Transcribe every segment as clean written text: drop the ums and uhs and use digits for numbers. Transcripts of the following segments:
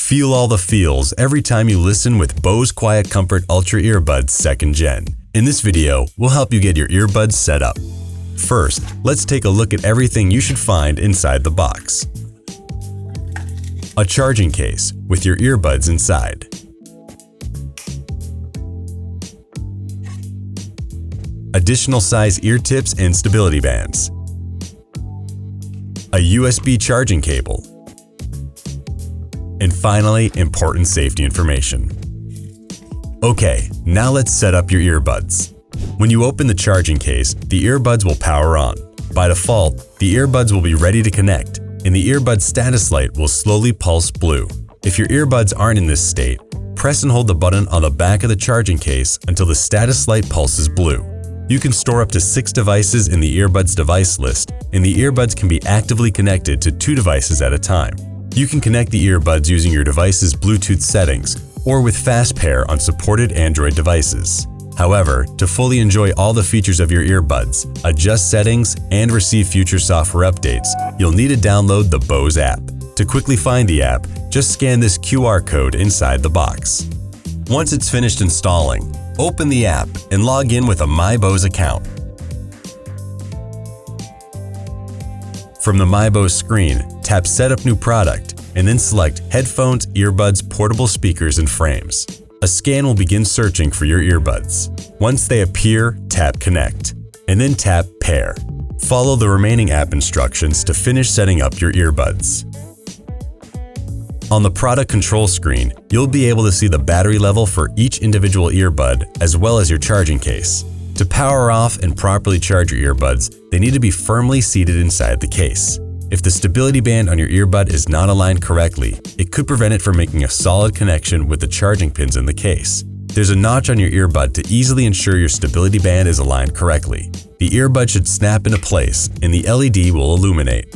Feel all the feels every time you listen with Bose QuietComfort Ultra Earbuds 2nd Gen. In this video, we'll help you get your earbuds set up. First, let's take a look at everything you should find inside the box. A charging case with your earbuds inside. Additional size ear tips and stability bands. A USB charging cable. And finally, important safety information. Okay, now let's set up your earbuds. When you open the charging case, the earbuds will power on. By default, the earbuds will be ready to connect, and the earbud status light will slowly pulse blue. If your earbuds aren't in this state, press and hold the button on the back of the charging case until the status light pulses blue. You can store up to 6 devices in the earbuds device list, and the earbuds can be actively connected to 2 devices at a time. You can connect the earbuds using your device's Bluetooth settings or with fast pair on supported Android devices. However, to fully enjoy all the features of your earbuds, adjust settings, and receive future software updates, you'll need to download the Bose app. To quickly find the app, just scan this QR code inside the box. Once it's finished installing, open the app and log in with a My Bose account. From the My Bose screen, tap Set Up New Product and then select Headphones, Earbuds, Portable Speakers, and Frames. A scan will begin searching for your earbuds. Once they appear, tap Connect, and then tap Pair. Follow the remaining app instructions to finish setting up your earbuds. On the product control screen, you'll be able to see the battery level for each individual earbud as well as your charging case. To power off and properly charge your earbuds, they need to be firmly seated inside the case. If the stability band on your earbud is not aligned correctly, it could prevent it from making a solid connection with the charging pins in the case. There's a notch on your earbud to easily ensure your stability band is aligned correctly. The earbud should snap into place and the LED will illuminate.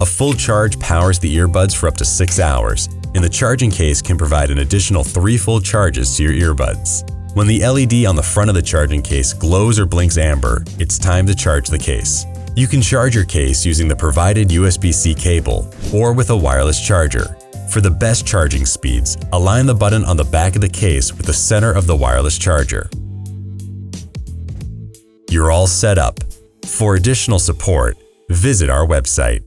A full charge powers the earbuds for up to 6 hours, and the charging case can provide an additional 3 full charges to your earbuds. When the LED on the front of the charging case glows or blinks amber, it's time to charge the case. You can charge your case using the provided USB-C cable or with a wireless charger. For the best charging speeds, align the button on the back of the case with the center of the wireless charger. You're all set up. For additional support, visit our website.